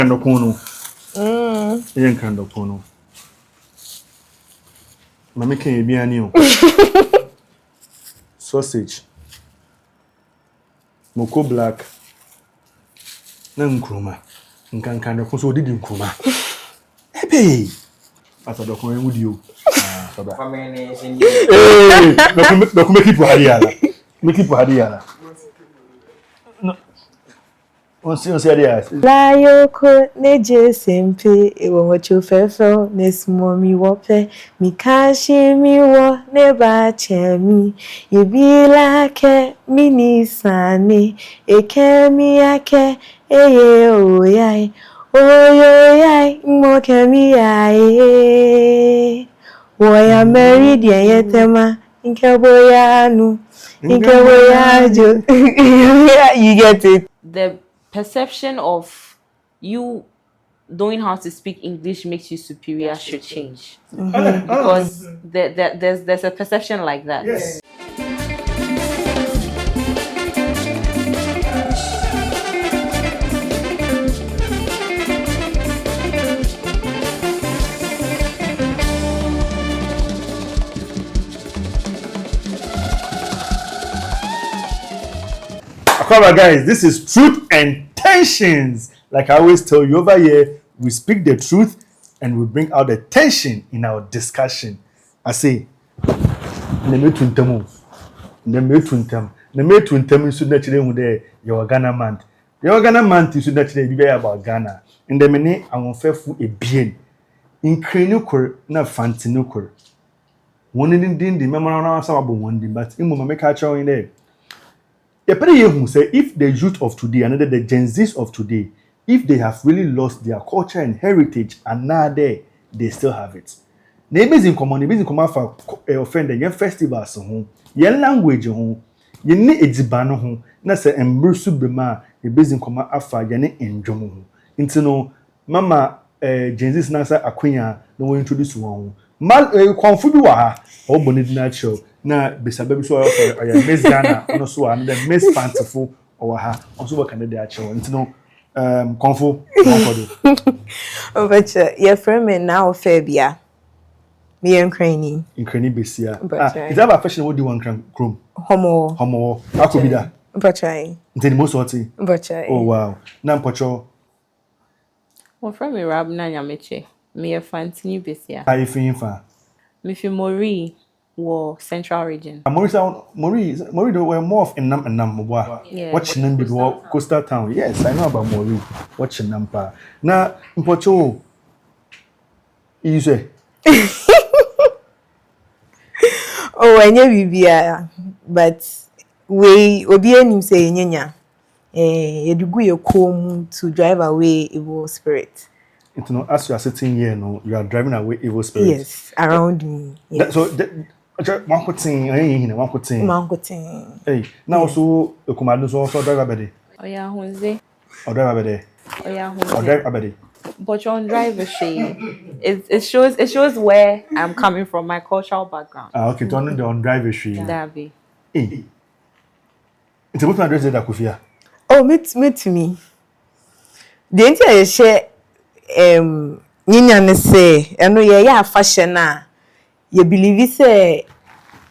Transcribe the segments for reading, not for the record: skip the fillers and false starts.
Kando kono. Yen kando kono. Mama can you be an sausage. Moko black. Na nkruma. Nkan kando kono so didi nkruma. Ebe. Asa do kono emu dio. Ah, so da. Do ko make people hadiala. Make people hadiala. No. On si hadiala. La yoko neje sempe ewo mocho fefo nesmo mi wope mi kashi mi wo ne ba chemi yebila ke mini sani eke mi ake eye oyai oyoyai mo ke mi ai woya meridian yetema nkeboyanu nkeboyajo you get it. The perception of you knowing how to speak English makes you superior should change. Because there's a perception like that. Yes. Alright, guys, this is Truth and Tensions. Like I always tell you over here, we speak the truth and we bring out the tension in our discussion. I say, Nemetuntamu. Nemetuntam is naturally with the your Ghana month. Your Ghana month is naturally be about Ghana. In the minute, I won't fair for a bien. In Krenukur, not Fantinukur. One in the memorandum about one day, but in Mama catch in there. Who say if the youth of today and the Gen Zs of today, if they have really lost their culture and heritage and now they still have it. Neighbors in common for offend your festivals your language you need ejibano na say embrusu bema e base in common afa yane enjomo into no mama Gen Zs na say akwenya no introduce one mal konfu bi wa ha obonid natural na besababi so oya Miss Ghana ono so and the Miss Fanciful or ha also work under the actual into no konfu do but your friend me now Fabia me in Ukraine besia is that a fashion what do you want chrome homo akubi da but the most what oh wow na pocho my friend me rab na nyameche me a fantini besia I feel fa me fi Mori war central region Mori were more of enam watching them before coastal town. Yes, I know about Mori watching them pa na mpocho you say oh enye bibia but we obi anim say nyanya edugu ye kom to drive away evil spirit. You know, as you are sitting here, no, you are driving away evil spirits. Yes, around me. Yes. So, one could sing. Hey, now so the command is also drive abedi. Oh yeah, Hunze. Or drive abedi. Oh yeah, Hunze. Or drive abedi. But on driver shade, it shows where I'm coming from, my cultural background. Okay, turn the on driver shade. That be. Hey, it's about to address that Kufia. Oh, meet me. The entire share. Nyinya ne say eno ye ya fashion na ye believe say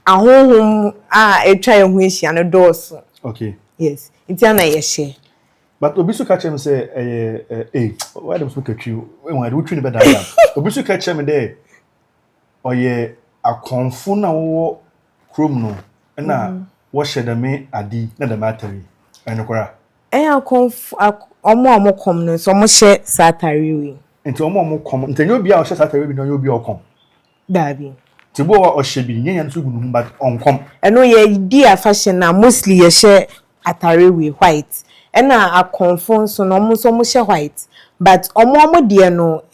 ahohom a etwa ye ho ehia ne doors. Okay. Yes, it na ye share. But obisu catch him say why dem so catch you when I do train better than obisu catch him there oye akonfo na wo chrome no na wo shede me adi na the matter enokora Akonfo omo kom no so mo hye satare we enti omo kom enti obi a o hye satare we no obi o kom dabi tibo o hye bi nyanya no so gunu but on kom eno ye di a fashion na mostly ye hye atare we white ena akonfo so no mo so mo hye white but omo de no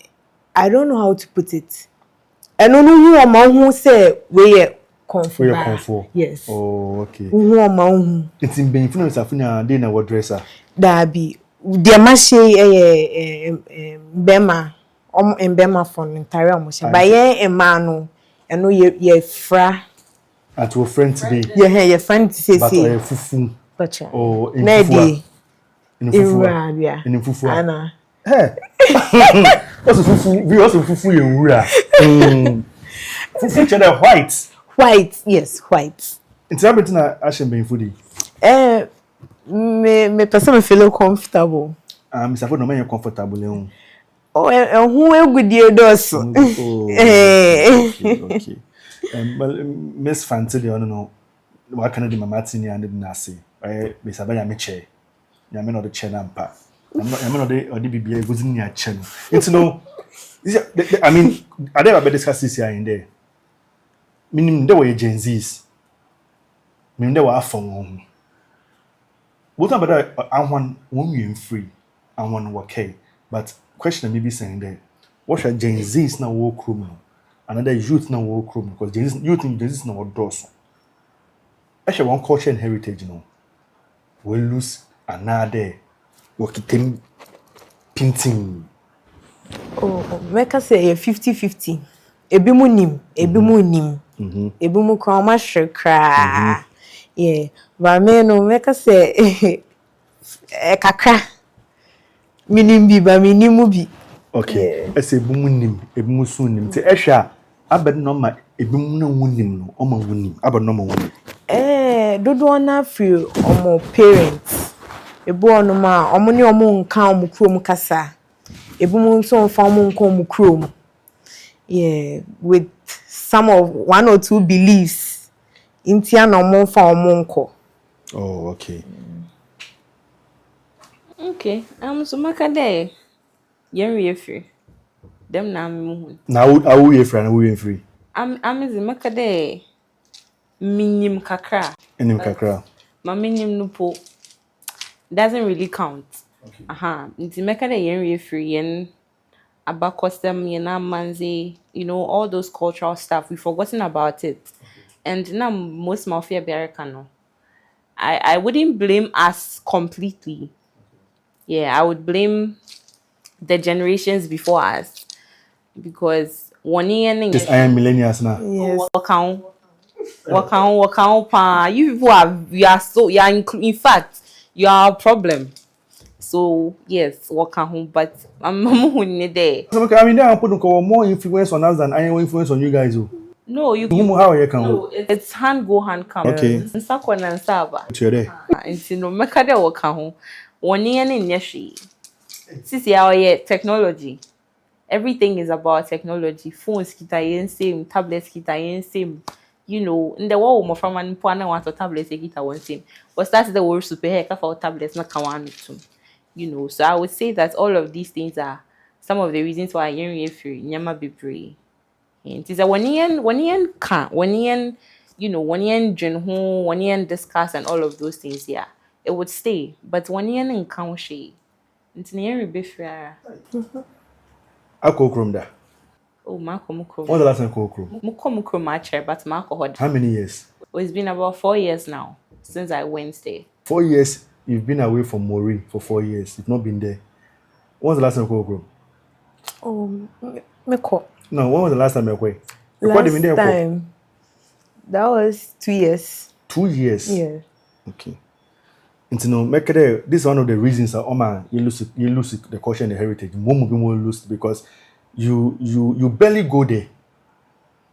I don't know how to put it eno no hu omo hu say we ye Comfort. Yes. Oh, okay. It's in being influence afuna dey na what dresser. Dabi. Dia ma she bema bema fon ntare omo ba ye ema no eno ye fra at your friend today. Yeah, your friend say but fufu. Gotcha. Oh, in fufu. In fufu. Ana Hey. Also fufu yewura. Fufu cheddar white. White, yes, white. It's happening na Ashen Ben foodie. Me person me feel comfortable. Mr. Ford no man comfortable leon. Oh, who egudie doso. Okay. Well, Miss Fancy the no. What can I do, my Martini and the Nasi? Miss Abaya Miche. Yamen or the Chenampa. I'm not the BBA was in your channel. It's no. I mean, I never discuss this here in there. Meaning there were Gen Zs. Meaning there were from what about that? I want women free. I want okay. But question may be saying there. What should Gen Zs now walk room? Another youth now walk room because youth in Gen Zs now doors. Actually, one culture and heritage, you know, we lose another working painting. Oh, make us say 50-50. Ebi mu nim, ebi mu nim. Ebi mu kwa ma hwekra. Yeah, but me no make us say kakra. Minim bi ba minimu bi. Okay. I say ebi mu nim, ebi mu so nim. Te ehwa abed no ma ebi mu na wunim no, o ma wunim. Abed no ma wunim. Dodo na free omo parents. Ebu onu ma omo ni omo nka omo krom kasa. Ebu mu nso mfa omo nka omo krom. Yeah, with some of one or two beliefs. Intia na omo mfa omo nko. Oh, okay. Okay. So makade yen free. Them na me. Now are we free and we free? I'm makade minim kakra. Enim kakra. My minim no po doesn't really count. Okay. Nti makade yen free yen about custom yen manzi, all those cultural stuff. We've forgotten about it. Okay. And now most mafia Americano. I wouldn't blame us completely. Yeah, I would blame the generations before us because one year Just I am millennials now. Yes. Wakao pa. You people in fact you are a problem. So yes, wakao, but I'm there. So I mean, they put more influence on us than I am influence on you guys. No, How you can? No, it's hand go hand come. Okay. Nsakwa na nsaba. Chere. Nti no meka de wakao. One year ni nyeshi. Sisi our technology. Everything is about technology. Phones kita yen same, tablets kita yen same. In the world more from an important want to tablets kita one same. But that's the word super hair for tablets not kawan too. So I would say that all of these things are some of the reasons why yen free nyama be free. It is a one yen can one yen dream home, one yen discuss and all of those things, yeah. It would stay. But one yen in count she. It's near be free. I cook room there. Oh, Marco Mukro. When's the last time cook room? Mukro my chair, but Marco had. How many years? It's been about 4 years now since I Wednesday. 4 years. You've been away from Mori for 4 years. You've not been there. When's the last time cook room? Oh, meko. No, when was the last time you were? Last time. That was 2 years. 2 years. Yeah. Okay. And this is one of the reasons that you lose the culture and the heritage. More lose because you barely go there.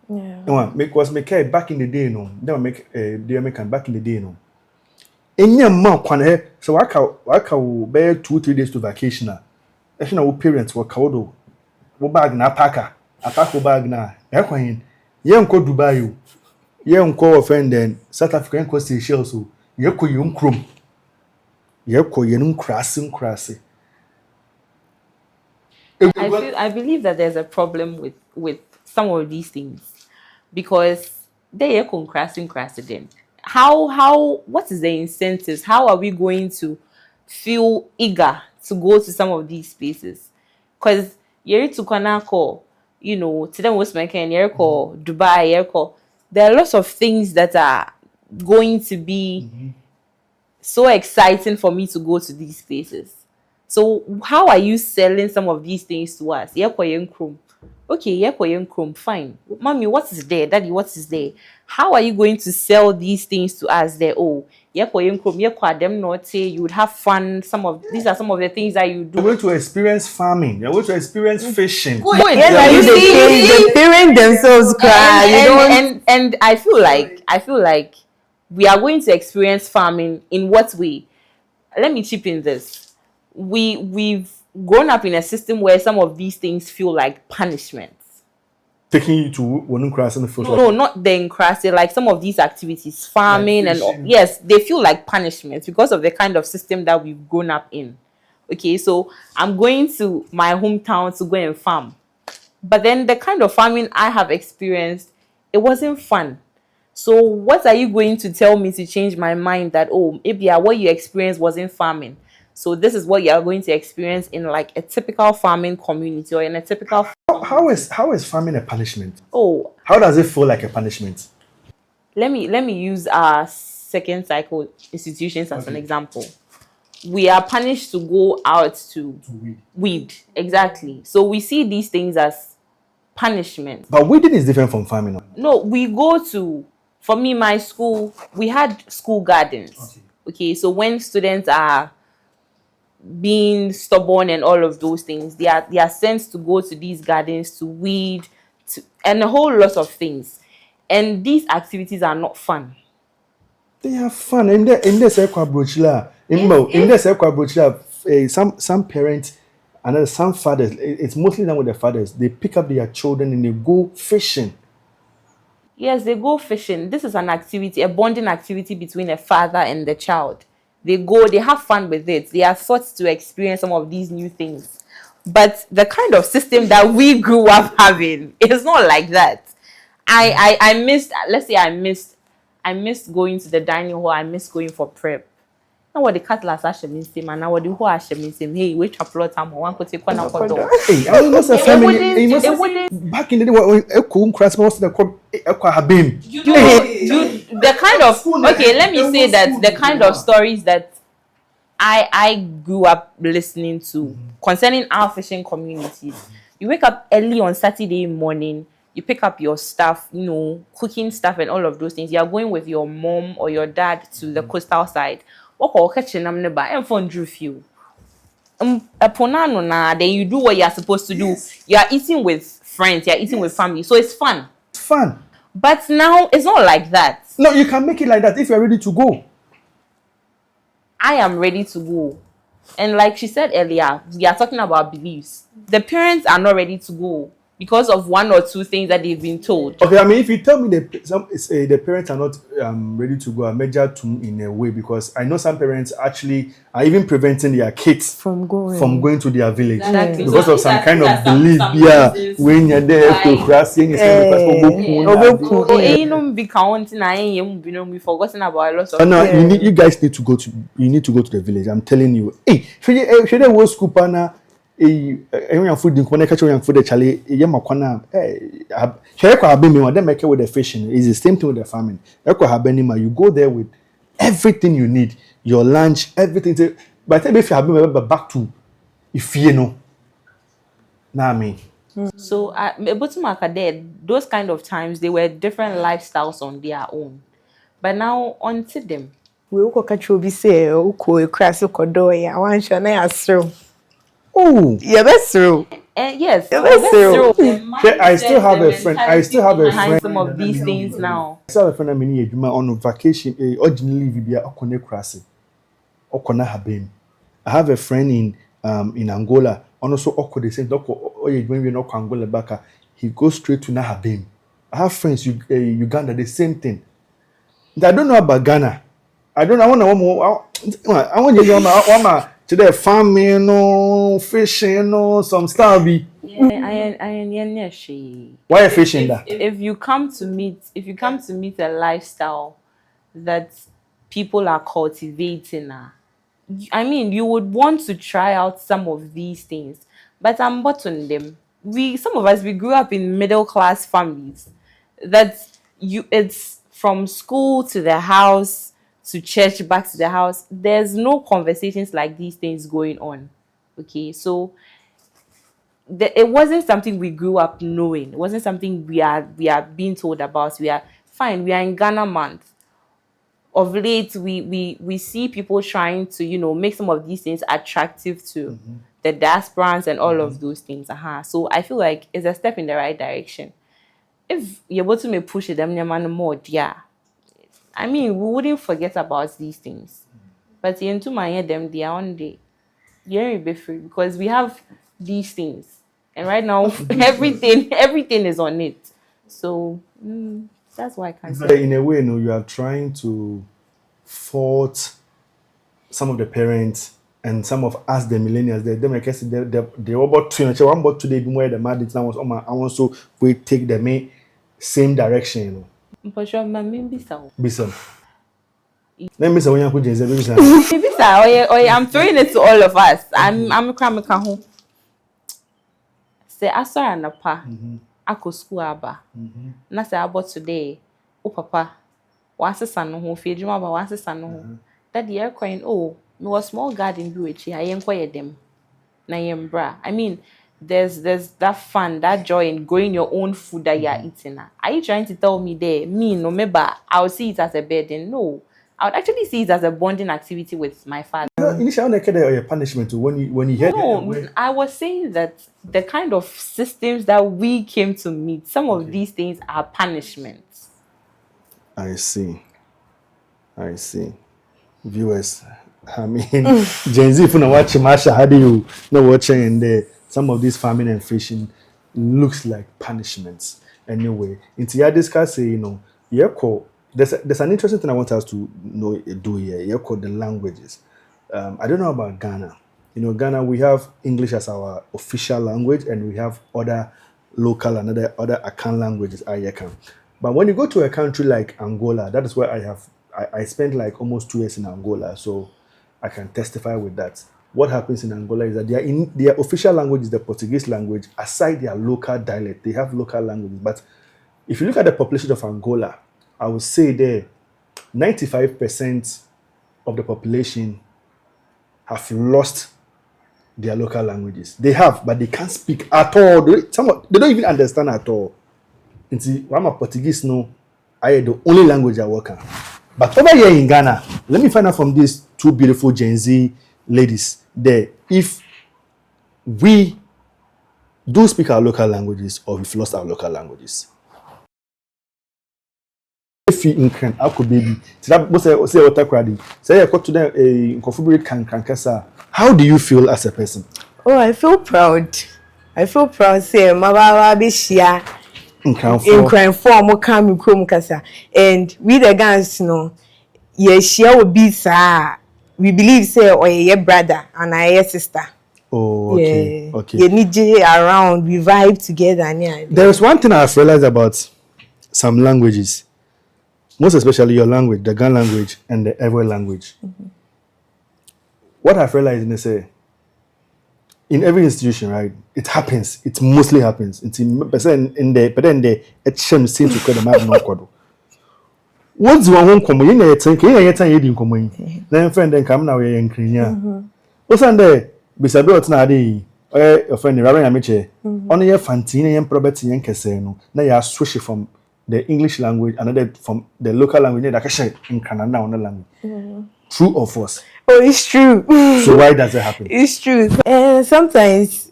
Yeah. Because back in the day, they make the American back in the day, Any amount so I can bear 2-3 days to vacation. Actually, our parents were called bag na packer. Attack bag na. Yenko Dubai. Yenko offend then South African coast Seychelles. So yeko yum krum. Yeko yenum krasi. I believe that there's a problem with some of these things because they are crashing them. What is the incentives? How are we going to feel eager to go to some of these places? Because you're to Konako, to them was making Dubai, there are lots of things that are going to be so exciting for me to go to these places. So how are you selling some of these things to us? Okay, yeah, fine. Mommy, what is there? Daddy, what is there? How are you going to sell these things to us there? Oh, yeah, them not say you would have fun. These are some of the things that you do. You're going to experience farming. You're going to experience fishing. Good. Yes, I You use see? the parent themselves cry. You don't. And I feel like we are going to experience farming in what way? Let me chip in this. We've grown up in a system where some of these things feel like punishment. Taking you to one class and the first. No, not the encrusted, like some of these activities, farming Like and all, fishing. yes, they feel like punishment because of the kind of system that we've grown up in. Okay, so I'm going to my hometown to go and farm. But then the kind of farming I have experienced, it wasn't fun. So what are you going to tell me to change my mind that, oh, maybe what you experienced wasn't farming? So this is what you are going to experience in like a typical farming community or in a typical. How is farming a punishment? Oh, How does it feel like a punishment? let me use our second cycle institutions as an example. We are punished to go out to weed. Exactly. So we see these things as punishment. But weeding is different from farming. No, we go to, for me, my school, we had school gardens. Okay, so when students are being stubborn and all of those things, they are sent to go to these gardens to weed and a whole lot of things. And these activities are not fun. They are fun. In the circle brochila, some parents and then some fathers, it's mostly done with the fathers. They pick up their children and they go fishing. Yes, they go fishing. This is an activity, a bonding activity between a father and the child. They go, they have fun with it. They are taught to experience some of these new things. But the kind of system that we grew up having is not like that. I missed, let's say I missed going to the dining hall. I missed going for prep. Now what the cutlass actually means him, and now what the who actually means him. Hey, which upload time one could take one up for door. Hey, I was a family. It wouldn't. Back in the day, when a cool class was the habim. You the kind of, okay, let me say that the kind of stories that I grew up listening to concerning our fishing communities. You wake up early on Saturday morning, you pick up your stuff, cooking stuff and all of those things. You are going with your mom or your dad to the coastal side. What catching them neighbor and phone drew few. Then you do what you are supposed to do. You are eating with friends, you are eating with family, so it's fun. Fun. But now it's not like that. No, you can make it like that if you're ready to go. I am ready to go. And like she said earlier, we are talking about beliefs. The parents are not ready to go because of one or two things that they've been told. Okay, I mean, if you tell me the parents are not ready to go, I measure to in a way because I know some parents actually are even preventing their kids From going to their village Exactly. because So of some these are- kind these of are some belief. Yeah, reasons when you're there, why- we forgotten about a lot of. No, you guys need to go to the village. I'm telling you. Hey, should they go school pana? Young food in connection young food actually yamakwana them make with the fishing is the same thing with the farming. You go there with everything you need, your lunch, everything. By the time if you have been back to if you know. Nah me. So those kind of times they were different lifestyles on their own. But now onto them. we will catch you be say uko crash kodo ya wan sure na asro. Oh, Yeah, that's true. Yes, that's true. I still have a friend. Behind some of these things now. I still have a friend. I mean, on vacation. Originally, we be okone krasi, okona habem. I have a friend in Angola. Also, oko the same. When we know Angola back, he goes straight to Nahabim. I have friends Uganda. The same thing. I don't know about Ghana. I don't know. I want you to the farming, fishing, some stuff. Why fishing that? If you come to meet a lifestyle that people are cultivating, I mean, you would want to try out some of these things, but I'm buttoning them. Some of us, we grew up in middle class families. It's from school to the house to church back to the house. There's no conversations like these things going on. Okay, so it wasn't something we grew up knowing. It wasn't something we are being told about. We are fine. We are in Ghana month. Of late, we see people trying to make some of these things attractive to the diasporans and all of those things. So I feel like it's a step in the right direction. If you're able to me push it, them more, yeah. I mean, we wouldn't forget about these things. But into my head, them they are on the you're be free because we have these things, and right now everything is on it. So that's why I can't say. In a way, you are trying to fault some of the parents and some of us, the millennials. They make us they about two. One about today, be more the mad. It's now I want so we take the same direction. For sure, maybe so. Bisa. Let me say when you put Jensen, bisa. Maybe so. I'm throwing it to all of us. I'm cramming home. Say I saw an apa. Ako school aba. Na say about today. Oh papa. What's son no home? Feed you aba. What's son no home? That the air coin. Oh, me was small garden beauty. I ain't quiet them. Na bra. I mean, there's that fun, that joy in growing your own food that you're eating. Are you trying to tell me there? Me, no, maybe I'll see it as a burden. No, I would actually see it as a bonding activity with my father. Initially, I punishment when you heard. No, I was saying that the kind of systems that we came to meet, some of these things are punishments. I see. Viewers, I mean, Gen Z, if you know watch Masha, how do you know watching in there? Some of this farming and fishing looks like punishments. Anyway, into your discussing, there's an interesting thing I want us to do here. You call the languages. I don't know about Ghana. Ghana, we have English as our official language, and we have other local and other Akan languages. But when you go to a country like Angola, that is where I spent like almost 2 years in Angola, so I can testify with that. What happens in Angola is that their official language is the Portuguese language. Aside their local dialect, they have local languages. But if you look at the population of Angola, I would say there 95% of the population have lost their local languages. They have, but they can't speak at all. They don't even understand at all. I'm a Portuguese, no, I am the only language I work on. But over here in Ghana, let me find out from these two beautiful Gen Z ladies there if we do speak our local languages or we've lost our local languages. If you can, I could be. How do you feel as a person? Oh, I feel proud. Say, Mababa Bishia. In crime form, come chrome kasa, and we the guys, share will be sir. We believe say or your brother and our sister. Oh, okay, yeah. Okay. You need around, we vibe together. Yeah. There is one thing I've realized about some languages, most especially your language, the Ghana language and the Ewe language. What I've realized is in every institution, right? It happens. It mostly happens. It's in the but then the HM seems to call the map no kodo. What's the one come in there? Think you didn't come in. Then friend then come now we in Kenya. What's on there? Beside what's na dey? Your friend Rabbi Amiche. Only your fantine and property and keseno. Now you switch from the English language another from the local language that can in Canada on the language. True or false? Oh, it's true. So why does it happen? It's true. Sometimes,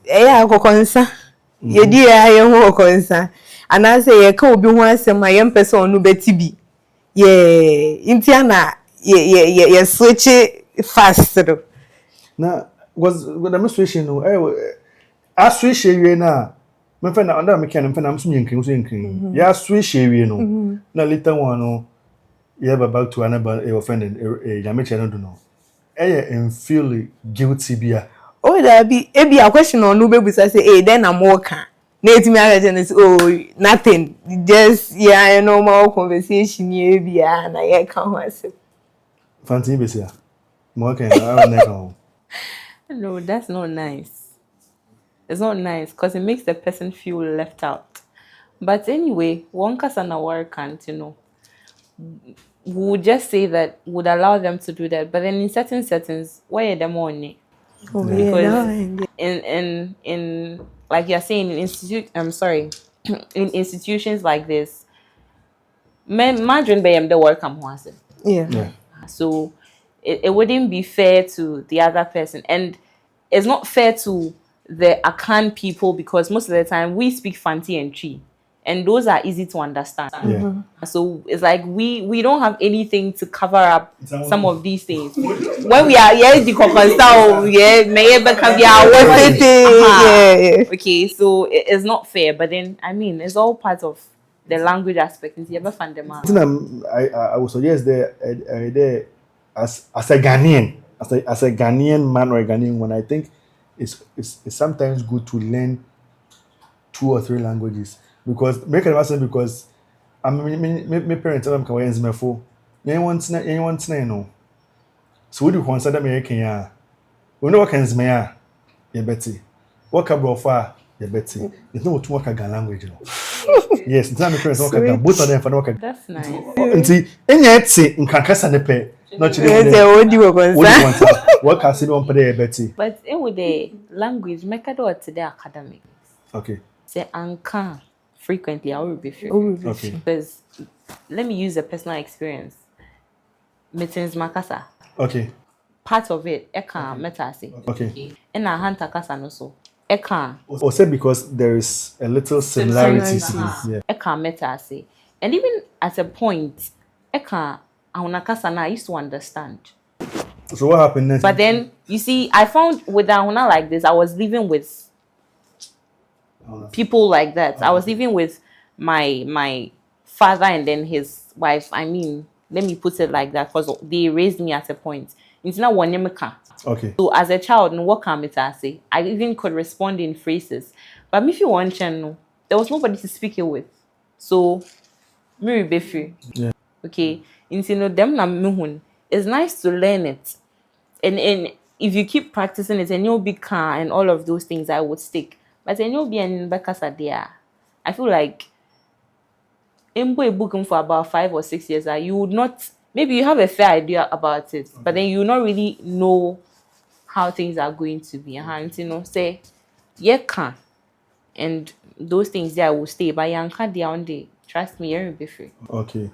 concern. You dear, I am concern. And I say, I can't be once and my young person no better be. Yeah, Indiana, yeah, switch it faster. Now, was the demonstration? I switch area now. My friend, under me can I'm swinging. Yeah, switch area no. Now, later one, you have about to another friend and Yamiche, I don't know. And feel guilty beer. Oh, that be a question on Nube because I say, hey, then I'm working. Nate me is nothing. Just a normal conversation, yeah, and I can't myself. Fancy Bessia. Working, I never. No, that's not nice. It's not nice because it makes the person feel left out. But anyway, one person work can't, we would just say that would allow them to do that, but then in certain settings, why are them on it? Oh, because in like you're saying, in institutions like this, imagine by the welcome once. Yeah. So it wouldn't be fair to the other person, and it's not fair to the Akan people because most of the time we speak Fanti and Chi, and those are easy to understand. Yeah. So it's like we don't have anything to cover up some of these things. When we are the kokonsao, may become Yeah. okay, so it's not fair, but then I mean it's all part of the language aspect. It's ever fundamental. I would suggest there as a Ghanaian, as a Ghanaian man or a Ghanaian woman, I think it's sometimes good to learn 2 or 3 languages because make an answer because my parents tell me can use my phone. Anyone you know. So we do consider me Kenya. We know what can me ya betty. What can bro far ya betty. It's not too much Ghana language, you know. Yes, it's not my parents work at both of them for no work. That's nice. And see, any say in Kankasa nepe. Not what can see on pay betty. But it would the language make it to the academic. Okay. Say anka frequently I will be free. Okay. Because let me use a personal experience. Meetings makasa. Okay. Part of it, eka metasi. Okay. And a hand takasa no so. Eka. Or say because there is a little similarity. Yeah. Eka metasi. And even at a point, eka ahunakasa na I used to understand. So what happened next? But then you see, I found with ahuna like this, I was living with people like that. I was living with my father and then his wife. I mean, let me put it like that because they raised me at a point. It's not one name. Okay. So as a child, no what can I say? I even could respond in phrases. But if you want to, there was nobody to speak it with. So me be free. Yeah. Okay. Them na mihun. It's nice to learn it. And if you keep practicing it and you'll be calm and all of those things, I would stick. But then you'll be in Bekasadia. I feel like Mbo booking for about 5 or 6 years, you would not, maybe you have a fair idea about it, but then you will not really know how things are going to be. Say, yeah, can. And those things there will stay, but you can't down there. Trust me, you'll be free. Okay.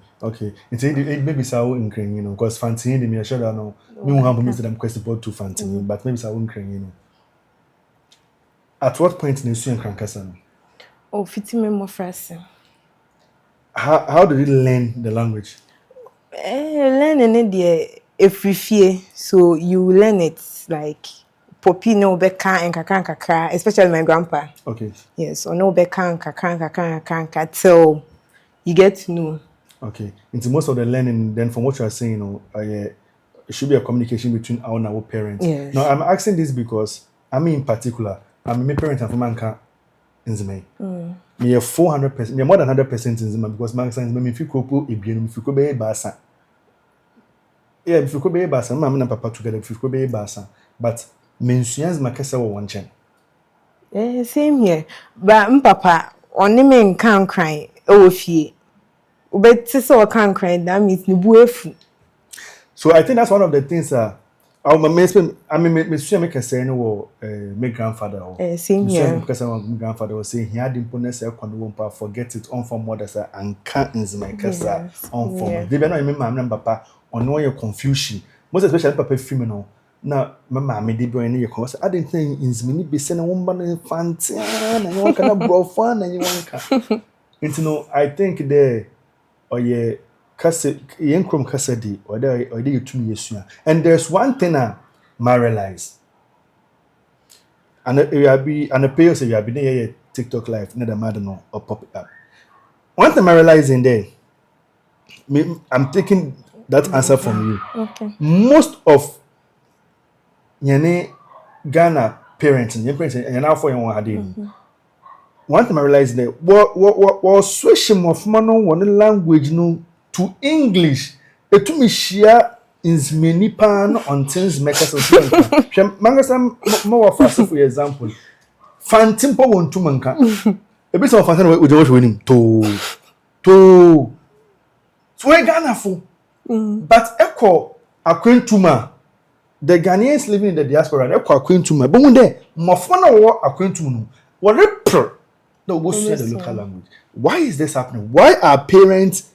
It's maybe so you know, because fancy me, I sure I know. We won't have most of them question about to fancy, but maybe so you know. At what point in the student Krankasa? Oh, fitting me more fast. How did you learn the language? Learning it if we fear, so you learn it like Poppy no beka and kakra, especially my grandpa. Okay. Yes, or no beka and kakra till you get to know. Okay. Into most of the learning, then from what you are saying, you know, it should be a communication between our parents. Yes. Now I'm asking this because in particular, my parents are from Manka in Zime. Me 400%, me more than 100% in Zima because my son is me if you could put if you could be basa. Yeah, if you could be basa, mama and papa together if you could be basa. But mentions makasa one chain. Same here. But papa, only men can't cry. Oh, fie. But so can't cry. That means ni buefu. So I think that's one of the things my grandfather. Same here. Because my grandfather was saying he had imponence forget it on from mothers and can't in my casa on from. They don't remember papa on no your confusion. Most especially papa female. Now, Mamma, me did any your course. I didn't think in many be sending a woman fancy and you want to bro fun and you want to know. I think there or ye cassette, young crom cassette or there or you 2 years sooner. And there's one thing I realize. And you have be and a pair say you have been here TikTok live, neither matter no or pop it up. One thing I realize in there, I'm taking that answer from you. Okay. Most of Ghana parents and now for you one time I realized that what switching of man one language no to English it to me share in many pan on things make us mangasam more fast for example fantimpo won to manka a bit of fantan we just winning to so we Ghana for but echo akwentuma the Ghanaians living in the diaspora, they are quaint to my but one day, my phone or a quaint to Whatever. No, go share the local language. Why is this happening? Why are parents,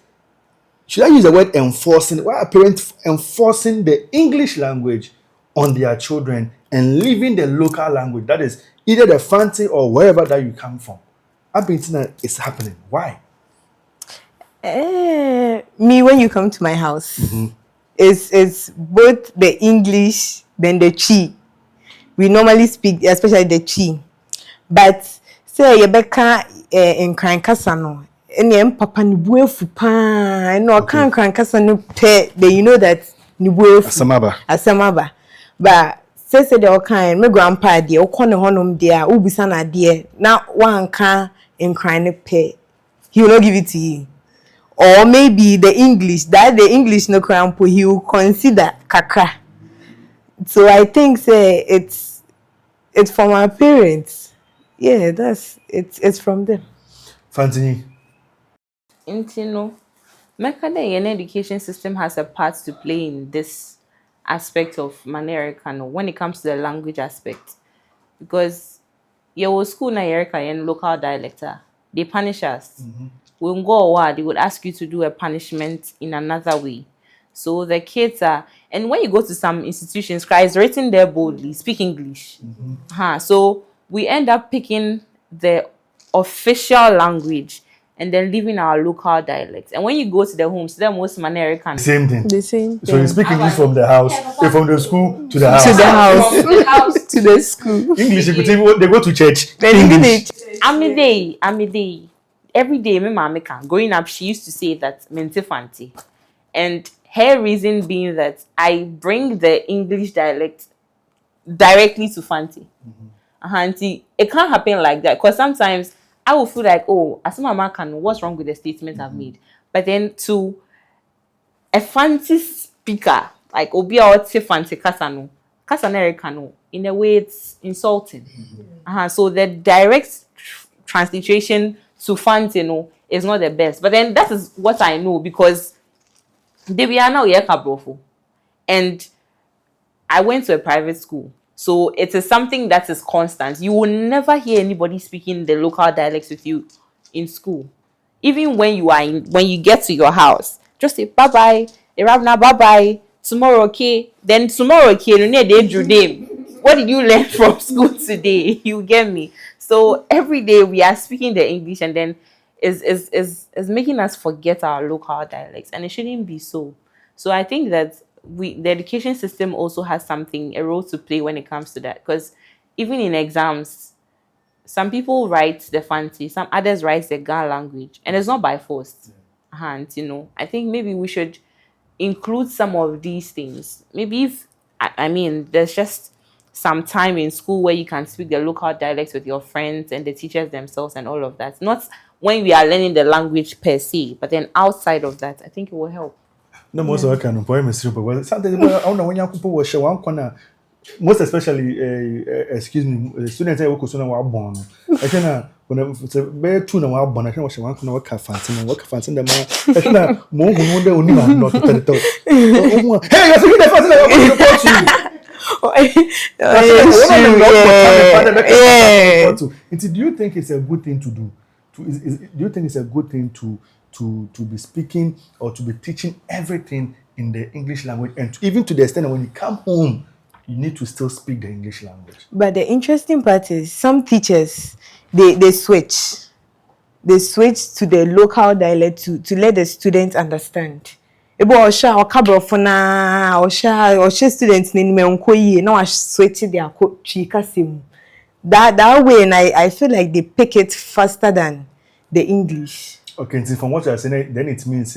should I use the word enforcing? Why are parents enforcing the English language on their children and leaving the local language? That is either the fancy or wherever that you come from. I've been seeing that it's happening. Why? Me, when you come to my house, it's both the English then the Chi. We normally speak, especially the Chi. But say Rebecca in Krankasano, and papa ni buefu pa, and no can Krankasano pe, then you know that ni buefu asamaba. But say the okan, my grandpa dear, o kone honum dear, ubisana dear, now one can in crying pe. He will not give it to you. Or maybe the English, that the English no crampo, he will consider kakra. So I think say it's from our parents. Yeah, it's from them. Fancy. No, Mekane education system has a part to play in this aspect of Manericano when it comes to the language aspect. Because your school na Yerika local dialect, they punish us. When go away, they would ask you to do a punishment in another way. So the kids are, and when you go to some institutions, it's written there boldly, speak English. So we end up picking the official language and then leaving our local dialects. And when you go to the homes, they're most American. Same thing. The same thing. So you speak English from the house, from the school to the house. To the house. To the school. English, you could say they go to church. English. I'm a day. Every day, my mom can. Growing up, she used to say that mente fanti. And her reason being that I bring the English dialect directly to fanti. Auntie, it can't happen like that. Because sometimes I will feel like, oh, as my mama can, what's wrong with the statement I've made? But then to a fancy speaker, like Obia or Fancy Kasano, Kasanericano, in a way it's insulting. So the direct transliteration to fancy is not the best. But then that is what I know because they are now Yekabrofo. And I went to a private school. So it is something that is constant. You will never hear anybody speaking the local dialects with you in school. Even when you get to your house, just say bye bye, Irabna bye bye, tomorrow okay. Then tomorrow okay, you need a what did you learn from school today? You get me? So every day we are speaking the English and then is making us forget our local dialects. And it shouldn't be so. So I think that the education system also has a role to play when it comes to that. Because even in exams, some people write the fancy, some others write the Ga language. And it's not by force. I think maybe we should include some of these things. Maybe if, there's just some time in school where you can speak the local dialects with your friends and the teachers themselves and all of that. Not when we are learning the language per se, but then outside of that, I think it will help. No, most of the kind of poem is simple. But sometimes I don't know when you people share one corner. Most especially, students who go to one born. I can when it's a very two no one born. I can watch one corner work fancy and work fancy. The man, I can more who know only man not to tell it. Hey, you're saying the fancy that I'm going to report you. Do you think it's a good thing to do? Do you think it's a good thing to be speaking or to be teaching everything in the English language, and even to the extent that when you come home, you need to still speak the English language? But the interesting part is some teachers, they switch. They switch to the local dialect to let the students understand. Ebo osha okabrofona osha students ni me onkoyi na wa switch their chikasem. That way, and I feel like they pick it faster than the English. Okay, so from what you are saying, then it means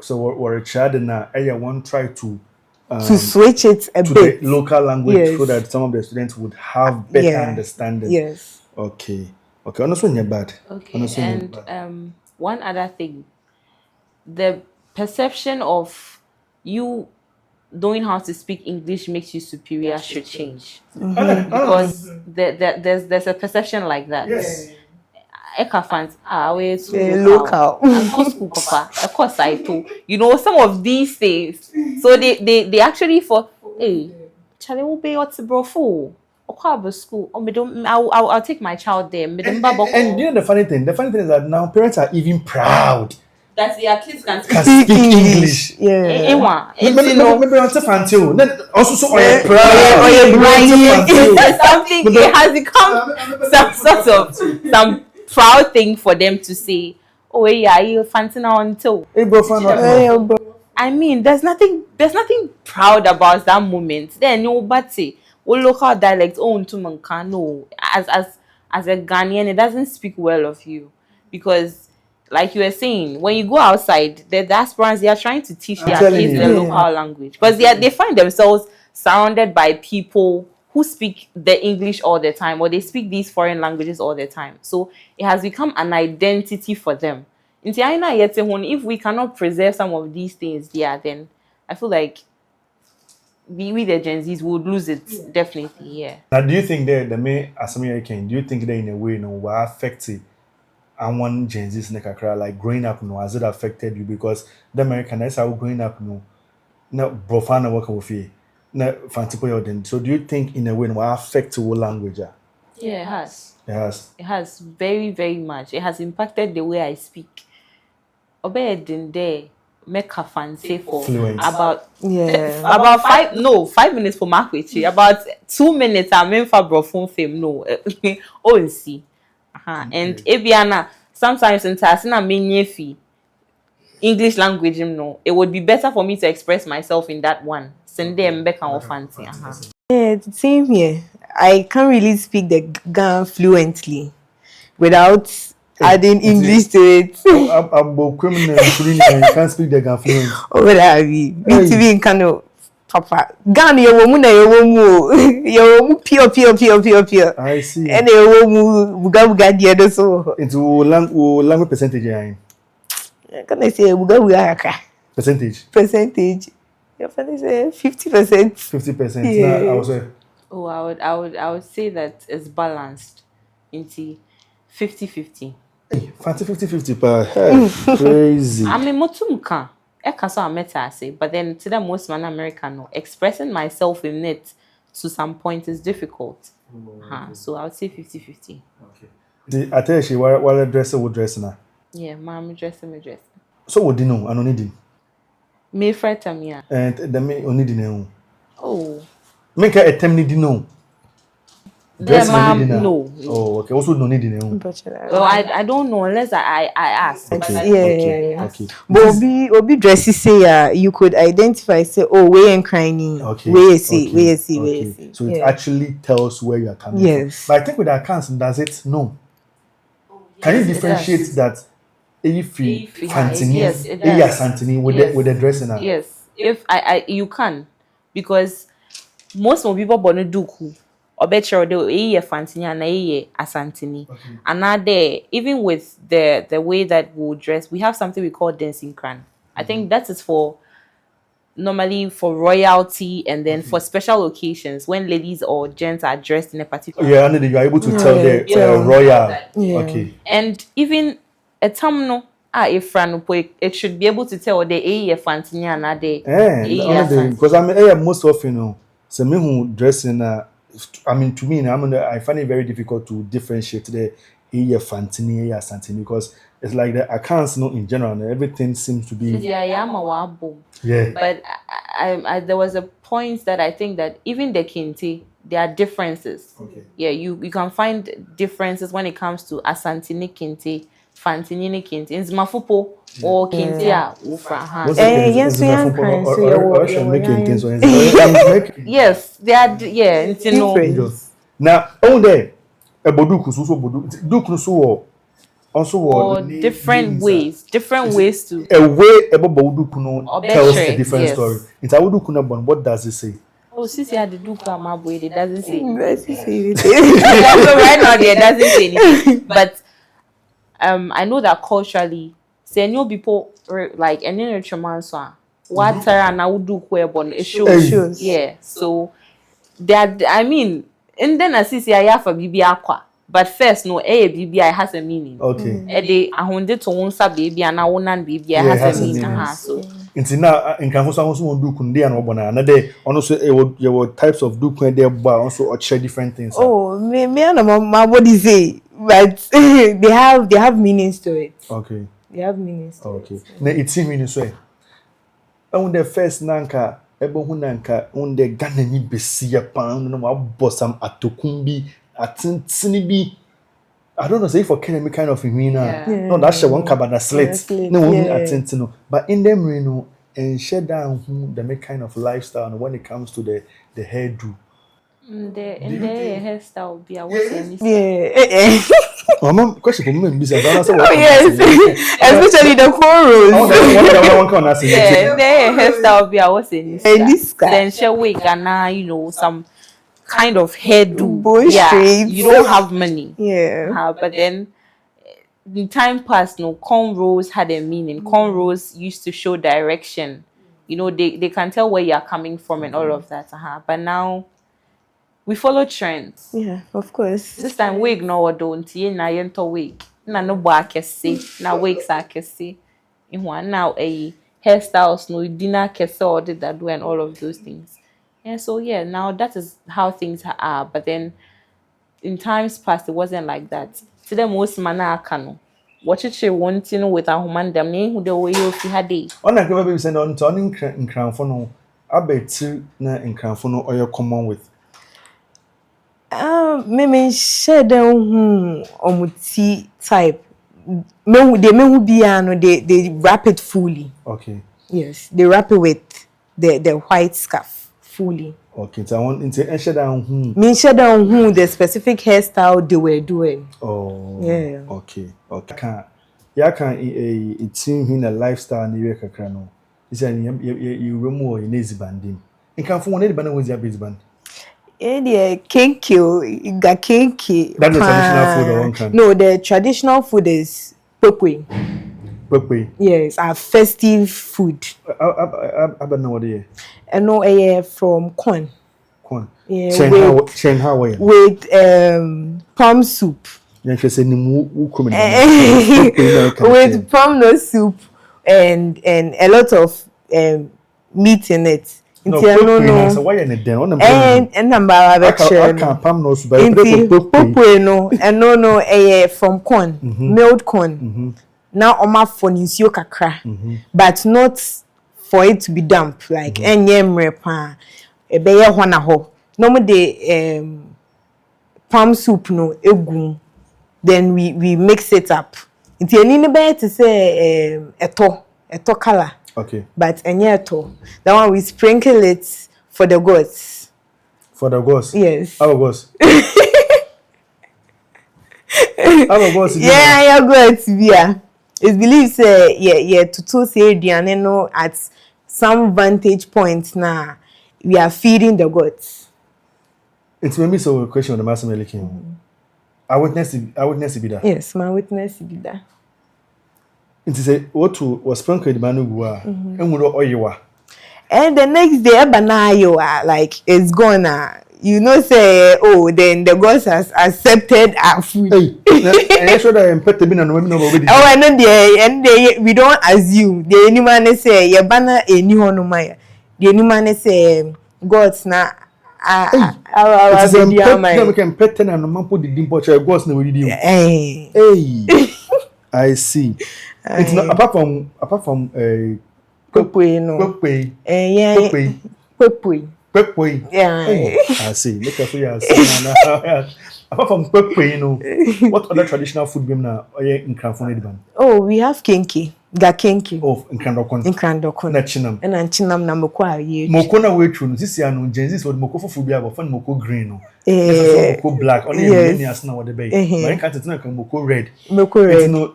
so we're a child and I want try to switch it a to bit the local language, yes, so that some of the students would have better understanding. Yes. Okay. Honestly, you're bad. Okay. Honestly, And one other thing, the perception of you knowing how to speak English makes you superior should change. Because there's a perception like that. Yes. Eka fans we local. Of course I too. Some of these things. So they actually for hey, Charlie will be what's bro fool. school. I'll take my child there. And you know the funny thing? The funny thing is that now parents are even proud that their kids can speak English. Yeah. Maybe on Fantil. Also, so proud. Something it has become some sort of some proud thing for them to say. Oh yeah, you fancy now until. Hey bro, I mean, there's nothing proud about that moment. Then nobody local dialect own to no. As a Ghanaian, it doesn't speak well of you because, like you were saying, when you go outside, the diasporans they are trying to teach their kids the local language because they find themselves surrounded by people who speak the English all the time or they speak these foreign languages all the time. So it has become an identity for them. If we cannot preserve some of these things there, then I feel like we the Gen Zs would lose it definitely. Yeah. Now, do you think that the main American? Do you think that in a way, will affect it? And one Gen Z's like growing up, has it affected you? Because the Americans are growing up, now profane work with you, now fancy. So, do you think in a way, will affect your language? Yeah, it has. It has very, very much. It has impacted the way I speak. Obey there. Make a fancy for fluent. About 5 minutes for Markwich. About 2 minutes I'm in for brofone fame. No, oh see. And Ebiana sometimes in Tasina mean English language, it would be better for me to express myself in that one. Send them back and fancy. Yeah, same here. I can't really speak the Ghan fluently without adding English to it. I'm criminal. You can't speak the Ghan fluent. Oh, what are we? We to be in Kano, Papa. Ghan, you woman, pure. I see. And you buga the other so. Into language percentage. Can I say buga? Percentage. Your friend say 50%. 50%. Yeah. I was Oh, I would say that it's balanced into 50-50. Fancy 50-50 crazy. I mean motumka. So I say, but then to the most man American, expressing myself in it to some point is difficult. So I would say 50-50. Okay. I tell you, what dresser would dress now? Yeah, mom dressing. So what do you know? I don't need it. Me friend Tamia. And the me only dinner. Oh. Make a temni dino. No. Oh, okay. Also, no need dinner. Well, I don't know unless I ask. Okay. Okay. But Obi dresses say you could identify say we ain't crying. Okay. Where you see. So it actually tells where you are coming from. But I think with accounts, does it? No. Can you differentiate that? If Santini with the dressing? Yes. If you can, because most of people born duku or better they fantini and asantini. And now there, even with the way that we dress, we have something we call dancing crown. I think that is for normally for royalty and then for special occasions when ladies or gents are dressed in a particular way. And then you are able to tell the royal. Okay. And even a tamno it should be able to tell the fantini and because I mean most often so me who dress in I mean to me I find it very difficult to differentiate the fantini santini because it's like the accounts in general and everything seems to be but I there was a point that I think that even the kente there are differences. You can find differences when it comes to asantini kente fantini kente in mafupo or kente yes they are now on there a boduku so boduku so also different ways to a way about boduku tells a different story. It's boduku na bon, what does it say? Oh, since you had the duka mabwe, it doesn't say anything. So right now it doesn't say anything. But I know that culturally, say new people like any rich man so what and I would do bon it shows. Yeah. So that I mean, and then I see I have a baby aqua. But first, no, BBI has a meaning. Okay. A day, I wanted to own baby and I own baby has a meaning. So Nti na nkanfo so won duku ndi an obona na de ono so your types of duku and there also or share different things. Oh, me and my body say, but they have meanings to it. Okay. They have meanings to okay. it. Na it means so. On the first nanka ebo hu nanka on the Ghana ni besia pan no ma bosam atokumbi atintini bi. I don't know say for Kenya kind of mina. No that she one cabana slit. No one atintino. But in them no and share down the make kind of lifestyle when it comes to the hairdo. The hairstyle be a what's Mama, question for me business. Yes, especially the cornrows. Yeah, the hairstyle be a what's this then share wig and you know some kind of hairdo. Yeah, you don't have money. Yeah. But then the time passed, no, cornrows had a meaning. Cornrows used to show direction. You know, they can tell where you're coming from and all of that. But now we follow trends. Yeah, of course. This time wig no don't na yento wig. Na no ba kese. Na wigs are kese. In one now a hairstyles no dinner kese or did that do and all of those things. And so yeah, now that is how things are. But then in times past it wasn't like that. To the most mana kano. What you wanting with a human them who the way you had day. On a baby send on turning in crown for no. I bet you na in crown for no or you're common with. Me share down omuti type. Me they who be they wrap it fully. Okay. Yes, they wrap it with the white scarf fully. Okay, so I want into share down Me share down the specific hairstyle they were doing. Oh. Yeah. Okay. Can it seem in a lifestyle ni kakra no. Is you remove in easy bandim. In can for one band was your base band. Yeah, cake, got cake. That's the traditional food or one can. No, the traditional food is pokwe. Pokwe. Yes, our festive food. I don't know what they. And no, from corn. Corn. Yeah, with palm soup. Yeah, say with palm nut soup and a lot of meat in it. No. So why in the and number of action. I can't palm nose by no and no from corn, milled corn. Now oma for nsuo kakra, but not for it to be damp like enye mrepa e be ye ho na ho. No mo de palm soup no egu. Then we mix it up. Nti eni ne be to say eto color. Okay. But enyeto. That one we sprinkle it for the goats. For the goats? Yes. Our goats. Our goats. Yeah, your goats yeah. It's believed say to say the no at some vantage point now we are feeding the goats. It's maybe so a question on the master making. I witness be that. Yes, my witness be that. It is a what was sprinkled manugua and would oil. And the next day, banayo like it's gonna. You know, say then the gods has accepted our food. I should have put the bin and women already. Oh, I know and we don't assume the any man say your banner a new one my. The any man say gods na. We can pet ten and man put the dimple chair gods no with you. Hey, I see. It's not apart from Pepwe no. Pepwe. Yeah. Pepwe. Yeah. I see. Look at you. Apart from pepwe, you know, what other traditional food we now in Cranford? Oh, we have kinky. Ga kinky. Oh, in Crandokon. In Crandokon. Chinam. And chinam na mokwa ye. Moko na we true. This year no Genesis what moko for bia but fun moko green no. Moko black. Only many as na what the bay. My can't na moko red. Moko red. No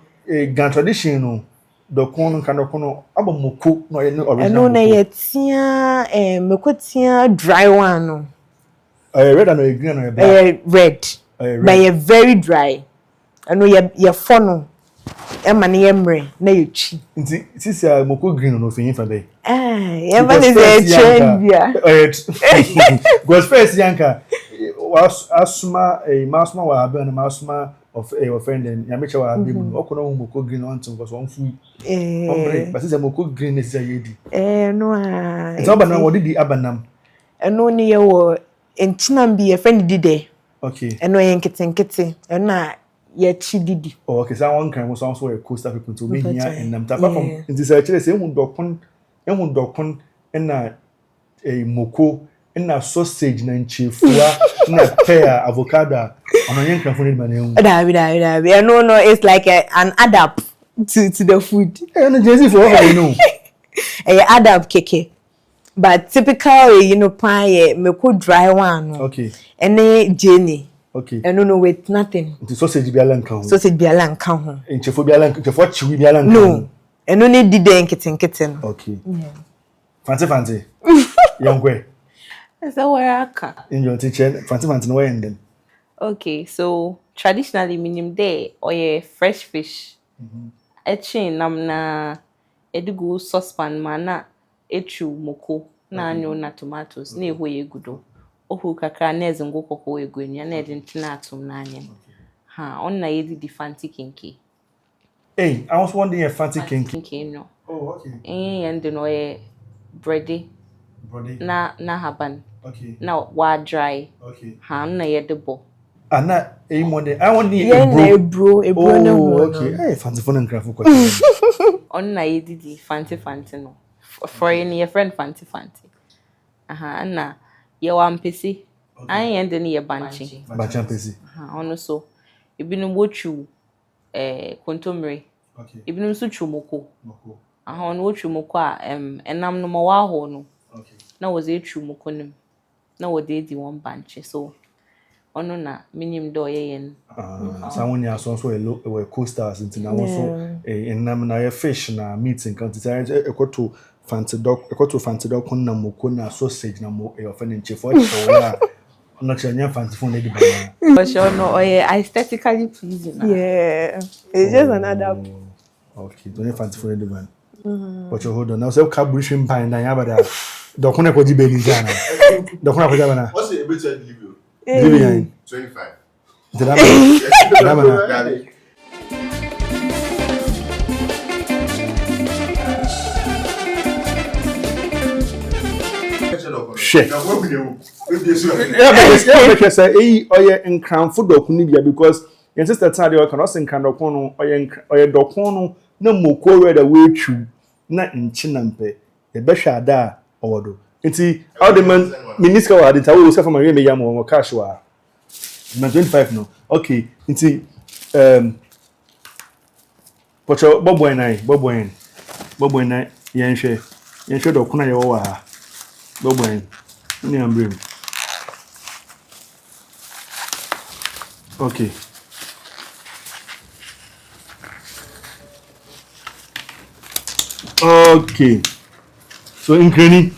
Gan tradition no. The corn kind of corn aba moko no original. And no na yetia moko tia dry one no. Red and green and black. Red. But you're very dry. I know you're funnel. Emma na yemre na yechi. Nti sisi a moko green no fin fa dey. Emma is a trend bia. Goes first yanka was asma wa abe na masma of a friend and Yamicha will be Okono Moko green on to was one food. But it's a Moko green is a yedi. No, It's Abanam, what did the Abanam? And no near war in Chinam be a friend did. Okay. And no kitty, and not yet she did. Oh, okay, so one can was also a coast people to me here and I'm apart from in this actually say Mundokon and a Moko. Na sausage na nchefua na pear avocado on onion can find my name. No, it's like an adapt to the food. And Jesse for all I know. Adapt keke. But typical, pie me could dry one. Okay. And a Jenny. Okay. And no with nothing. The sausage be alan count. Sausage be alan count. Nchefua be alan nchefua chiwi be alan. No. And no need the kitten. Okay. Yeah. Fancy. Young way. So where I can. In your teacher, fancy no ending. Okay, so traditionally minim day or a fresh fish. A chain namna edugo saucepan mana echu moko na anyo na tomatoes na eho ye gudo. Ohu kakra na ezengo koko egu enya na edintina atom na anyen. Ha, on na yedi di fancy kinky. Hey, I was wondering a fancy kinky. Kinky no. Oh, okay. And no e bready. Brody. Na haban. Okay. Na wa dry. Okay. Ha na yedebo. Ana e monde I want a bro no. Okay. Hey, fancy phone and graphic. On na yedi fancy no. For any your friend fancy. Aha na ye wampesi. An end ni ye banchi. Banchi pesi. Aha ono so. Ibinu wochu kontomre. Okay. Ibinu so chumoko. Moko. Aha ono wochu moko a enam no mawa ho no. Okay. Na was a chumoko nim. Na wo dey di one banchi so. Ono na minim do ye yen. Someone ya so a co-stars into now also enam na ye fish na meat and country ekoto fancy dog na moko na sausage na mo e often chef for I'm not sure you fancy phone lady banana. But sure no aesthetically pleasing. Yeah. It's just another. Okay, don't fancy phone lady banana. But you hold on. Now say cabrition pine na yabada. Dokuna ko jibe ni jana. Dokuna ko jabana. What's the ability to give you? Give 25. Did shit. Yeah, because say oye nkranfo dokunu bia because your sister tell you can also nkran dokunu oye dokunu na moko red away tru na nchinampe e behwa ada owodo nti all the man miniska wa adita wo se from me yam wo cash wa na 25 no okay nti pocho bobo nai yenhwe dokunu ye wo wa ha bobo ni ambrem. Okay. Okay. So in Granny,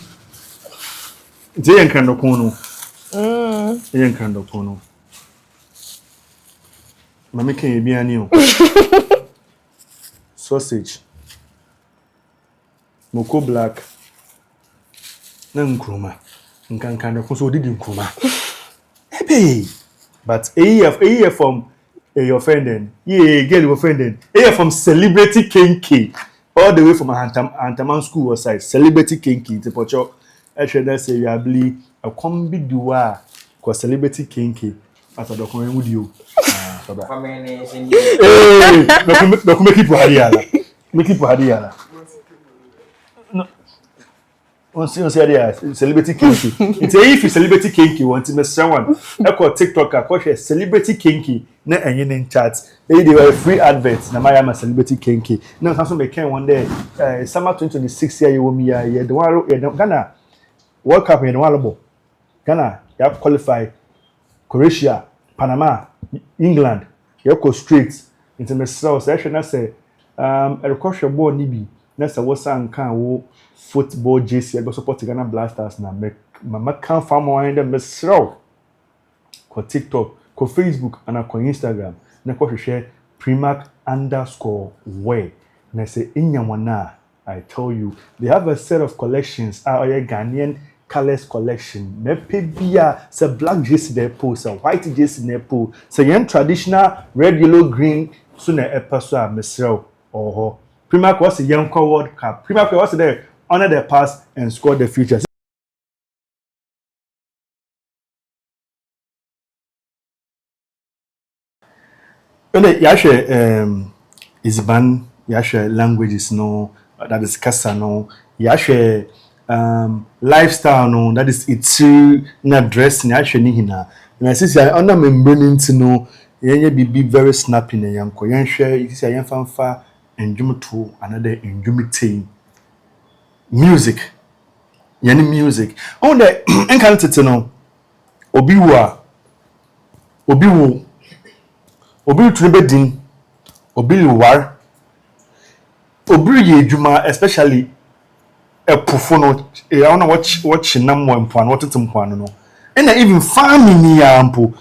they ain't kind of corner. They ain't kind of corner. Mammy can be a new sausage. Moko black. Nkruma. Nkan kind of so did nkruma. Hey. But a from your friend then. Yeah, girl your friend then. A from celebrity kinky. All the way from Antaman school was side. Celebrity kinky. The pocho. I should say you are bli a combi dua cause celebrity kinky. After the comment with you. Hey, make it Hadiala. Make it Hadiala. On say celebrity kinky. It's if you celebrity kinky want to miss someone. I call TikToker, call celebrity kinky. Na enye in chats. They were free adverts. Na my am a celebrity kinky. Now some make one day. Summer 2026 year you will me year. The one Ghana World Cup in the Ghana you have qualified. Croatia, Panama, England. You go straight into the south. So I should not say. A record ball nibi. Next I was saying can football JC I go support Ghana Blasters na mama can farm one them mesro ko TikTok ko Facebook and ko Instagram na ko share primark_wear na say inyamwana I tell you they have a set of collections are Ghanaian colors collection. Mepe bia say black jersey there po, say white jersey there po, say yen traditional red, yellow, green. So na episode a mesrel or ho. Premier was a young World Cup. Premier was there honor the past and score the future. Ele yahwe Isban yahwe languages no, that is kasa no, yahwe lifestyle no, that is itu na dressing yahwe ni hina. Na sisi ona membrane nti no yenye bibi very snappy na yanko yenhwe sisi yen fanfa endwumto another endwumite music yani music on the enkan tete no obi tunu bedin obi liwar obi ye adwuma especially epofo no I wanna watch nam mo mpo an wotetem mpo an no and even family ya mpo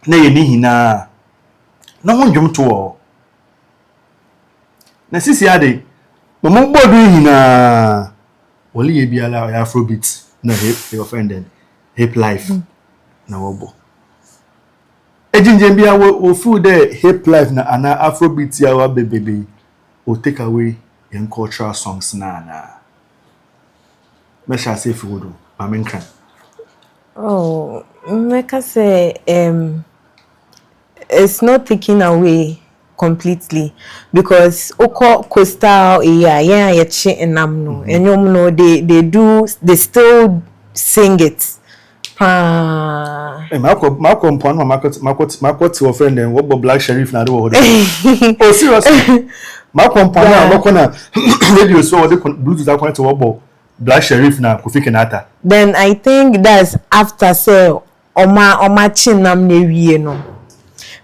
na ye ni hina na ho ndwom to o na sisi ade mo bodu hina woli ye biala afrobeat na hip offended hip life na wobo ejinje bia wo food there hip life na ana afrobeat ya wa bebebe o take away in cultural songs na me sha say food o mamenkan. Oh, make I say it's not taken away completely because oko coastal yeah enam no enyom no they still sing it. Marco mpon Marco to friend and what Black Sheriff na do. Oh seriously. Marco mpon na radio so the Bluetooth account to what Black Sheriff na Kofi Kenata. Then I think that's after say oma chinam ne wie no.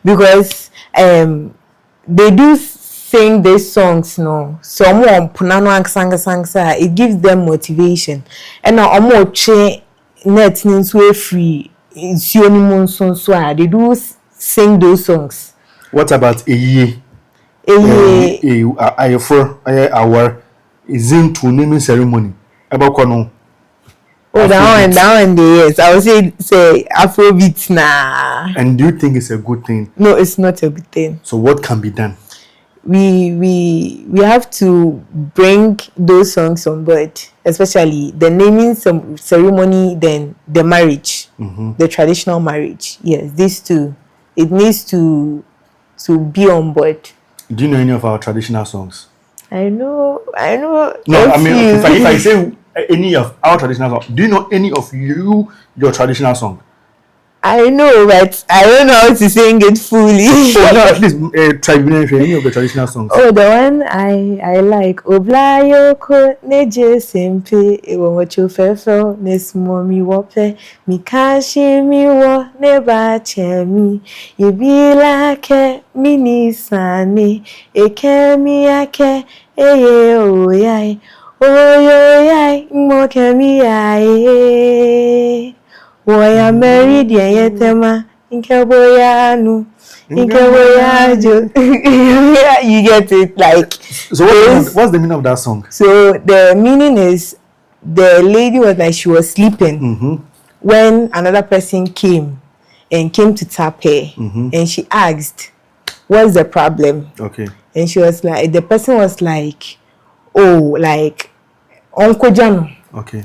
Because they do sing these songs no. So omo punano angsanga it gives them motivation. And now omo che net means we free they do sing those songs. What about a year? Our is into naming ceremony about kono. Oh, that one yes. I would say Afrobeat na. And do you think it's a good thing? No, it's not a good thing. So what can be done? We have to bring those songs on board, especially the naming ceremony, then the marriage, the traditional marriage. Yes, these two. It needs to be on board. Do you know any of our traditional songs? I know. No, I mean, if I say any of our traditional songs, do you know any of your traditional song? I know, but I don't know how to sing it fully. Oh, no, at least try any of the traditional songs. Oh, the one I like. Oblayo ko neje sempe ewo wacho fefo nesmo mi wope mi kashi mi wo neba chemi ibila ke mini sani eke mi ake eye oyai oyoyai mo kemi ai Woya married yetema inkeboyanu inkeboyajo. You get it, like. So what's the meaning of that song? So the meaning is the lady was like she was sleeping when another person came to tap her and she asked, "What's the problem?" Okay. And she was like, the person was like, "Oh, like Uncle Jano." Okay.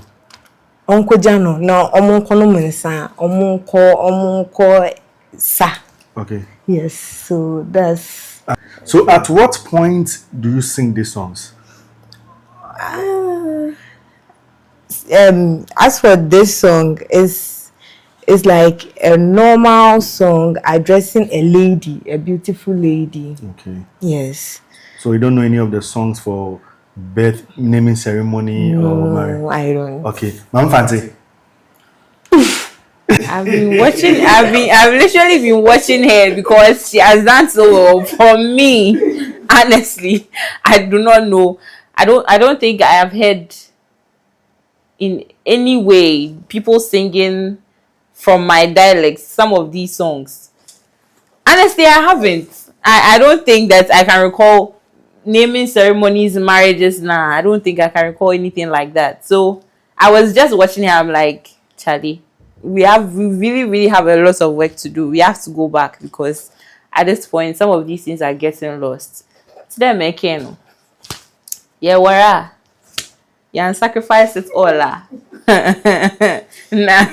Uncle Jano, now omonko no mensa, omonko sa. Okay. Yes, so that's. So at what point do you sing these songs? As for this song, it's like a normal song addressing a lady, a beautiful lady. Okay. Yes. So you don't know any of the songs for birth naming ceremony or marriage? No, I don't. Okay, Mama Fancy. I've literally been watching her because she has done so well for me. Honestly, I do not know. I don't think I have heard in any way people singing from my dialect some of these songs. Honestly, I haven't. I don't think that I can recall naming ceremonies, marriages. Nah, I don't think I can recall anything like that. So I was just watching it. I'm like, Charlie, we really have a lot of work to do. We have to go back because at this point, some of these things are getting lost. To them, making, yeah, where you sacrifice it all, lah. Nah,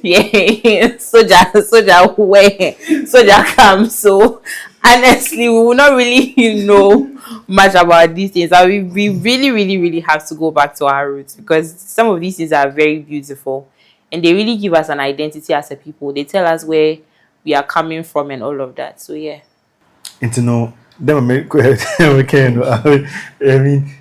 yeah, soldier, where soldier come. So honestly, we will not really know much about these things. And we really have to go back to our roots because some of these things are very beautiful and they really give us an identity as a people. They tell us where we are coming from and all of that. So yeah. Into no, them make we can. I mean,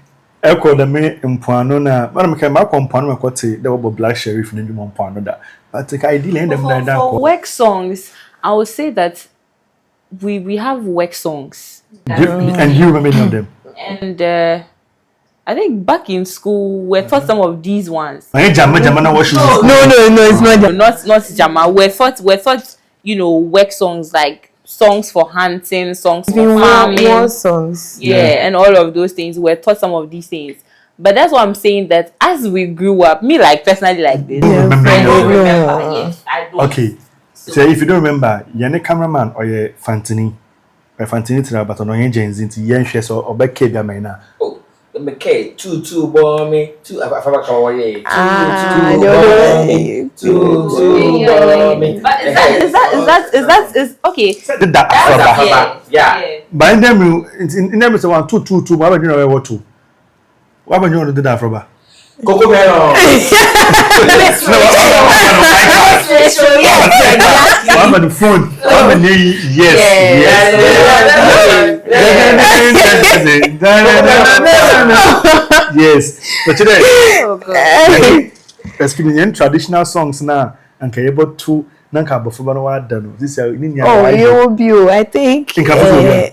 I call them mpoano na. Madam can ma mpoano ma kwete there was black sheriff in the mpoano that. But the idea end them that. For work songs, I would say that we have work songs. And you remember any of them? And I think back in school we taught some of these ones. Jama na what No, it's not that. Not Jama. We thought work songs like songs for hunting, songs for farming, war songs. Yeah, and all of those things. We're taught some of these things. But that's what I'm saying, that as we grew up, me like personally like this. I don't remember. Yes, I don't. Okay. So if you don't remember, you're a cameraman or you're Fantini. Fantini to but on your gens into yen shares or back cave na. Oh, the McKay, two bomb, two Afabakawaye, two bomb. But is okay. Yeah. By them, in them is one two. Why would you know what two? Why would you want to do that for? Coco Melon. One on the phone. Yes. But today, excuse traditional songs now, and can able to nanka before no done. This is you will be. I think.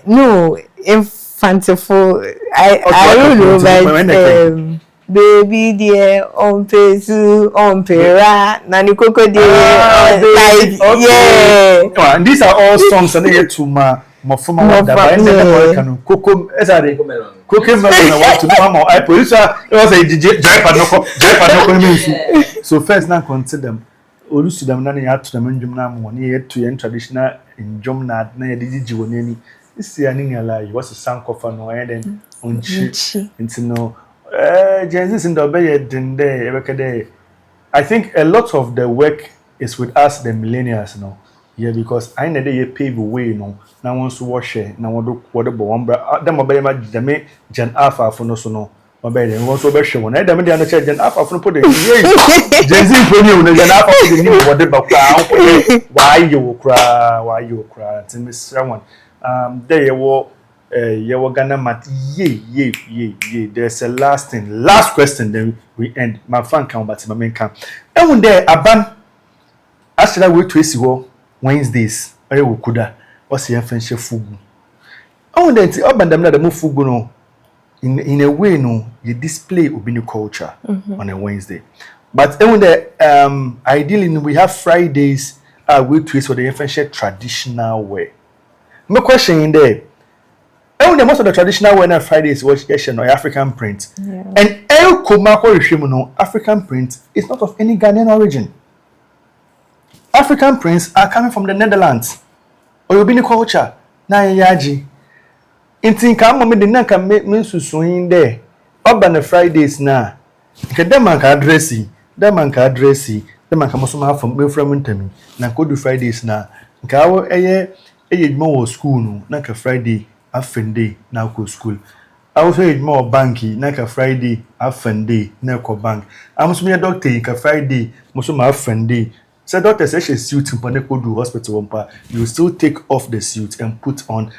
No, infantile. I don't know, but baby dear on pesu on pera nani koko dear yeah. And these are all songs and they get to my former Coco Esade Coco Melon. Want to know more? I producer it was a DJ Driver. So first now consider them. Olusu them nani ya to them njum na mo ni yet to traditional njum na DJ woneni. This year ni ala you was a sound cover no and then unchi into no Genesis in the I think a lot of the work is with us, the millennials, Yeah, because I know they pave the way, Now once to wash it, now what the one them obey my Jame Jan Alpha for no sono. Obey them was over show. I don't understand Jan Alpha for put it. Genesis for you, Jan Alpha for you, whatever. Why you cry? It's Miss Someone. There you were gonna mat yeah. There's a last question, then we end. My fan count, but my main count. And when there aban actually we trace you Wednesdays. I will kuda. What's your friendship fugu? And when there aban them that move fugu no. In a way no, you display ubinu culture on a Wednesday. But when there ideally we have Fridays. We trace for the friendship traditional way. My question in there. And most of the traditional wear Fridays was or African print. Yeah. And El Komako Rishimuno, African print is not of any Ghanaian origin. African prints are coming from the Netherlands. Or Yobini culture. Na yaji. Intin kama me the nanka me susu in there. Up on the Fridays na. Nke dem man ka addressi. Dem man ka musoma from Ntami. Na ko do Fridays na. Nka wo eye mo school no. Na ka Friday afende na ko school. I also age more banky na ka Friday afende na ko bank. Amusumi doctor ka Friday musoma afende. So doctor say she suit in Paneko do hospital wampa. You still take off the suit and put on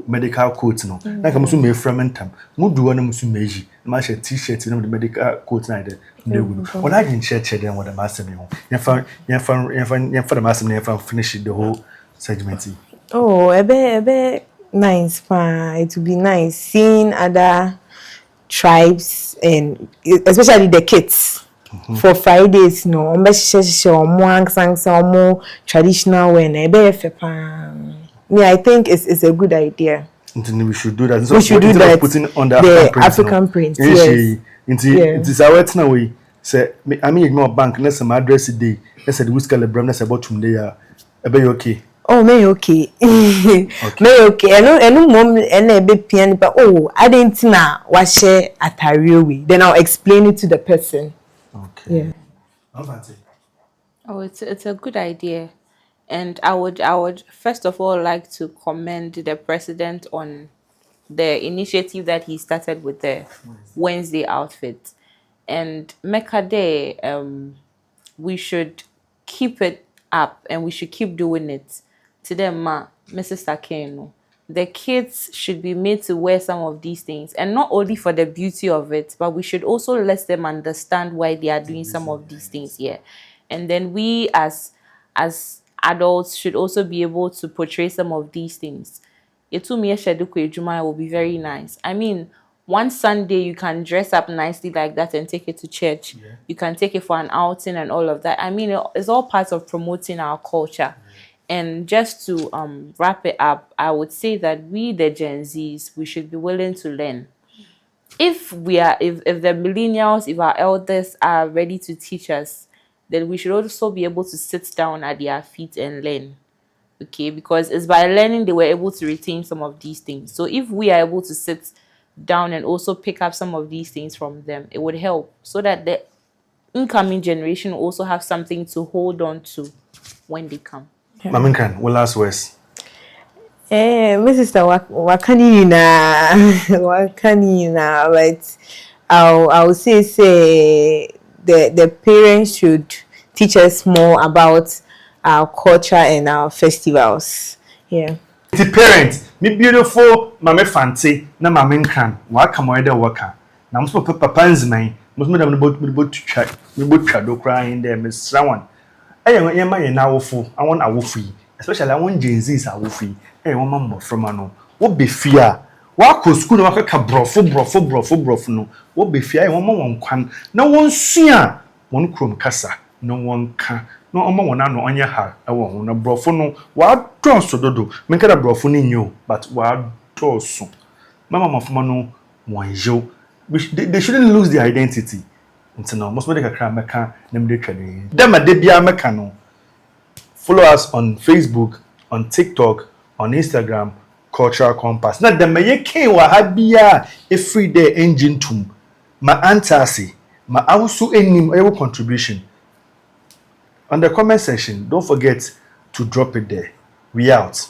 medical coat no. Na ka musumi fermentam. Mu do na musumi eji. Ma she t-shirt na the medical coat na there. When I didn't share then what the master me. You for the master me finish the whole segment. Oh, ebe nice, it would be nice seeing other tribes and especially the kids for Fridays. No, more traditional when I think it's a good idea. We should do that. We should do that. Putting on the African print. Yes. It is our way. Say I mean ignore bank na some address day na say the whisker le bram na say bottom there be okay. Oh, may okay. Okay. May okay. Eno mom ena ebe pia nipa. Oh, I didn't na wa share atare we. Then I'll explain it to the person. Okay. Yeah. Oh, it's a good idea, and I would first of all like to commend the president on the initiative that he started with the Wednesday outfit, and Mekade, we should keep it up and we should keep doing it. To them, Mrs. Takeno, the kids should be made to wear some of these things, and not only for the beauty of it, but we should also let them understand why they are doing some of these things here. And then we as adults should also be able to portray some of these things. Etumi Esheduko Ejuma will be very nice. I mean, one Sunday you can dress up nicely like that and take it to church. Yeah. You can take it for an outing and all of that. I mean, it's all part of promoting our culture. And just to wrap it up, I would say that we, the Gen Zs, we should be willing to learn. If the millennials, if our elders are ready to teach us, then we should also be able to sit down at their feet and learn. Okay, because it's by learning they were able to retain some of these things. So if we are able to sit down and also pick up some of these things from them, it would help so that the incoming generation will also have something to hold on to when they come. Maminkan, what last words? My sister, wakani na wakani na, but I'll say the parents should teach us more about our culture and our festivals. Yeah. The parents, me beautiful mame fancy na maminkan, waka mo ede waka. Na mso papa nzman, mso dem no twa do crying there Miss Rawan. Ye ma ye na awofo, awon awofo yi, especially awon Gen Z's awofo yi. Won ma mboframa no. Wo be fia. Wa ko school no akaka brofo no. Wo be fia won ma won kwan. Na won sua won krom kasa, no won ka. No omo wona no onye ha ewo ho na brofo no wa doso dodo. Menka da brofo no nyo, but wa doso. Mama mafoma no wonjo. They shouldn't lose their identity. Until now, most of the kakra meka nem de twade. Dem ade bia meka no. Follow us on Facebook, on TikTok, on Instagram, Cultural Compass. Na dem ye ken wa ha bia every day engine tum. Ma antasi, ma awusu enim ewo contribution. On the comment section, don't forget to drop it there. We out.